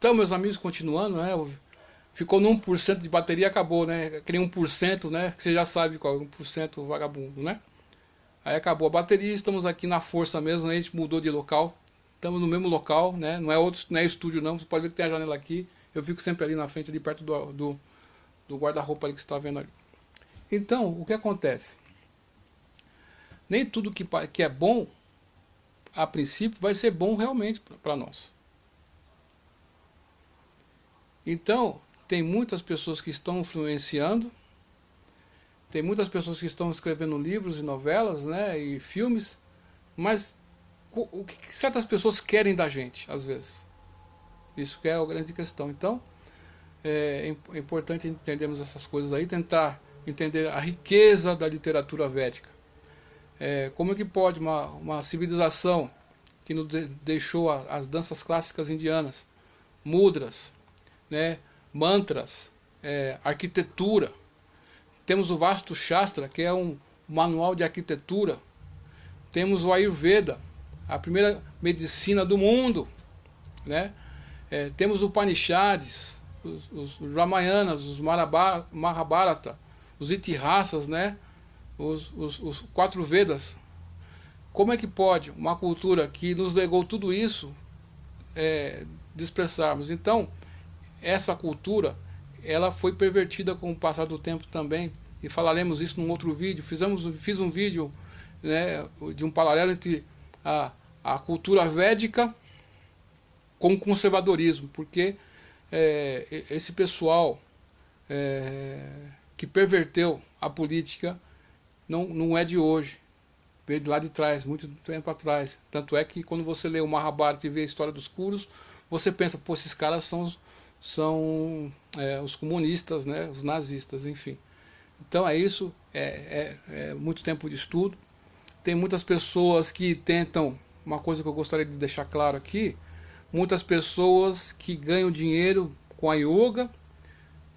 Então, meus amigos, continuando, né? Ficou no 1% de bateria, acabou, né? Aquele 1%, né? Que você já sabe qual é o 1% vagabundo, né? Aí acabou a bateria, estamos aqui na força mesmo, a gente mudou de local. Estamos no mesmo local, né? Não é estúdio não, você pode ver que tem a janela aqui. Eu fico sempre ali na frente, ali perto do guarda-roupa ali que você está vendo ali. Então, o que acontece? Nem tudo que é bom, a princípio, vai ser bom realmente para nós. Então, tem muitas pessoas que estão influenciando, tem muitas pessoas que estão escrevendo livros e novelas, né, e filmes, mas o que certas pessoas querem da gente, às vezes? Isso que é a grande questão. Então, é importante entendermos essas coisas aí, tentar entender a riqueza da literatura védica. Como é que pode uma civilização que nos deixou as danças clássicas indianas, mudras, né, mantras, arquitetura. Temos o Vastu Shastra, que é um manual de arquitetura. Temos o Ayurveda, a primeira medicina do mundo, né? Temos o Upanishads, os Ramayanas, os Mahabharata, os Itihasas, né? Os 4 Vedas. Como é que pode uma cultura que nos legou tudo isso desprezarmos? Então, essa cultura, ela foi pervertida com o passar do tempo também, e falaremos isso num outro vídeo. Fiz um vídeo, né, de um paralelo entre a cultura védica com o conservadorismo, porque esse pessoal que perverteu a política não é de hoje, veio de lá de trás, muito tempo atrás. Tanto é que quando você lê o Mahabharata e vê a história dos Kurus, você pensa, pô, esses caras são os comunistas, né, os nazistas, enfim. Então isso, muito tempo de estudo. Tem muitas pessoas que tentam, uma coisa que eu gostaria de deixar claro aqui, muitas pessoas que ganham dinheiro com a yoga,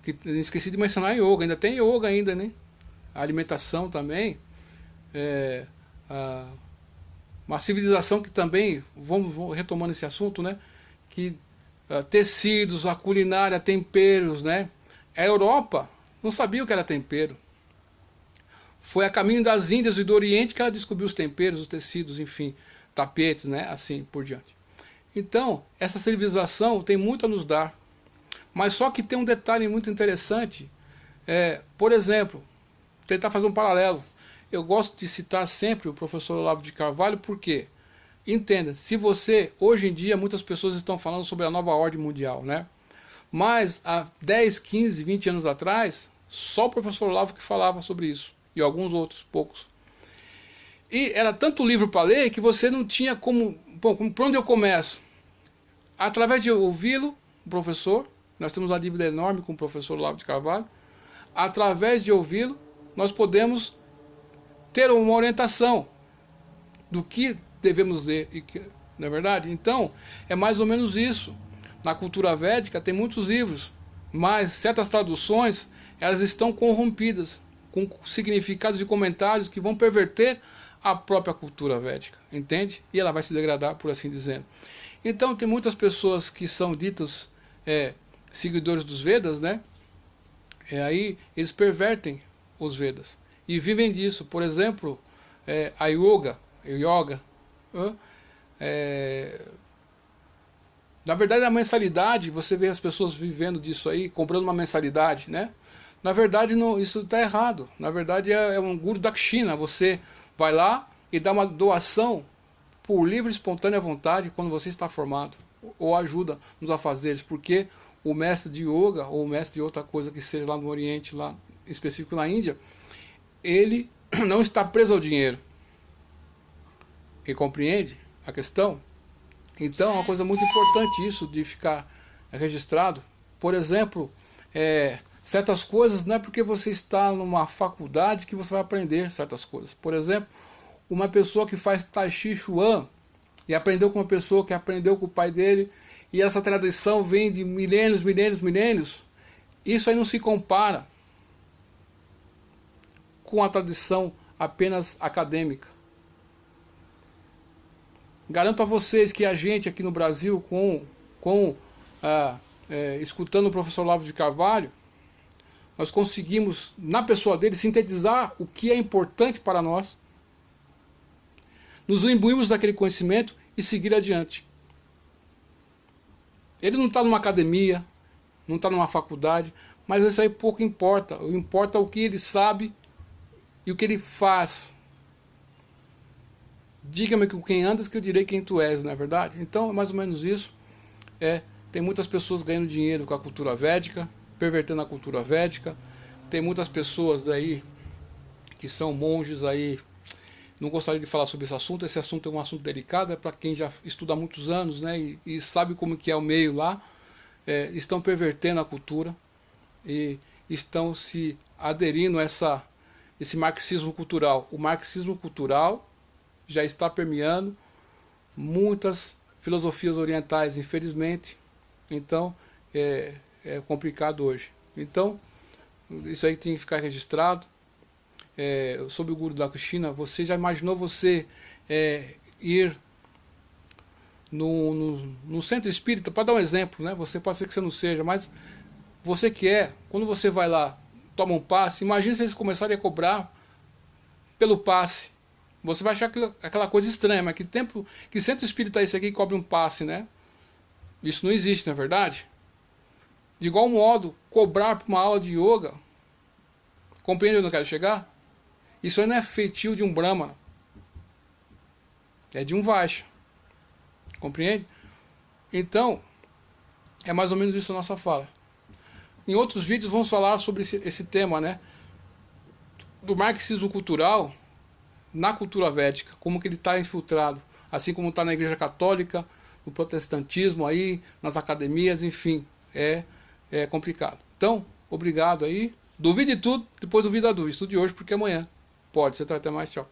que esqueci de mencionar a yoga, ainda tem yoga ainda, né? A alimentação também, uma civilização que também, vamos retomando esse assunto, né? Que tecidos, a culinária, temperos, né? A Europa não sabia o que era tempero. Foi a caminho das Índias e do Oriente que ela descobriu os temperos, os tecidos, enfim, tapetes, né? Assim por diante. Então, essa civilização tem muito a nos dar. Mas só que tem um detalhe muito interessante. Por exemplo, tentar fazer um paralelo. Eu gosto de citar sempre o professor Olavo de Carvalho, porque, entenda, se você, hoje em dia, muitas pessoas estão falando sobre a nova ordem mundial, né? Mas há 10, 15, 20 anos atrás, só o professor Olavo que falava sobre isso, e alguns outros, poucos. E era tanto livro para ler que você não tinha como... Bom, por onde eu começo? Através de ouvi-lo, o professor, nós temos uma dívida enorme com o professor Olavo de Carvalho, através de ouvi-lo, nós podemos ter uma orientação do que devemos ler, não é verdade? Então, é mais ou menos isso. Na cultura védica tem muitos livros, mas certas traduções, elas estão corrompidas, com significados e comentários que vão perverter a própria cultura védica, entende? E ela vai se degradar, por assim dizer. Então, tem muitas pessoas que são ditos seguidores dos Vedas, né? Aí eles pervertem os Vedas e vivem disso. Por exemplo, a yoga, na verdade a mensalidade, você vê as pessoas vivendo disso aí, comprando uma mensalidade, né? Na verdade não, isso está errado. Na verdade é um guru dakshina. Você vai lá e dá uma doação por livre e espontânea vontade quando você está formado, ou ajuda nos afazeres, porque o mestre de yoga, ou o mestre de outra coisa que seja lá no Oriente, lá específico na Índia, ele não está preso ao dinheiro. E compreende a questão? Então é uma coisa muito importante isso de ficar registrado. Por exemplo, certas coisas não é porque você está numa faculdade que você vai aprender certas coisas. Por exemplo, uma pessoa que faz Tai Chi Chuan e aprendeu com uma pessoa que aprendeu com o pai dele, e essa tradição vem de milênios, isso aí não se compara com a tradição apenas acadêmica. Garanto a vocês que a gente aqui no Brasil, com escutando o professor Olavo de Carvalho, nós conseguimos, na pessoa dele, sintetizar o que é importante para nós, nos imbuímos daquele conhecimento e seguir adiante. Ele não está numa academia, não está numa faculdade, mas isso aí pouco importa. O importa é o que ele sabe e o que ele faz. Diga-me com quem andas que eu direi quem tu és, não é verdade? Então é mais ou menos isso. Tem muitas pessoas ganhando dinheiro com a cultura védica, pervertendo a cultura védica. Tem muitas pessoas aí que são monges aí. Não gostaria de falar sobre esse assunto é um assunto delicado, é para quem já estuda há muitos anos, né, e sabe como que é o meio lá. Estão pervertendo a cultura e estão se aderindo a esse marxismo cultural. O marxismo cultural já está permeando muitas filosofias orientais, infelizmente. Então é complicado hoje. Então isso aí tem que ficar registrado. Sobre o Guru da Krishna, você já imaginou você ir no centro espírita, para dar um exemplo, né? Você pode ser que você não seja, mas você que quando você vai lá, toma um passe, imagina se eles começarem a cobrar pelo passe. Você vai achar aquela coisa estranha, mas que centro espírita é esse aqui que cobra um passe, né? Isso não existe, não é verdade? De igual modo, cobrar por uma aula de yoga, compreende onde eu quero chegar? Isso aí não é feitio de um Brahmana, é de um Vaishya, compreende? Então, é mais ou menos isso a nossa fala. Em outros vídeos vamos falar sobre esse tema, né? Do marxismo cultural na cultura védica, como que ele está infiltrado, assim como está na Igreja Católica, no protestantismo aí, nas academias, enfim, é complicado. Então, obrigado aí. Duvide tudo, depois duvida a dúvida. Estude hoje porque amanhã pode. Você tá até mais, tchau.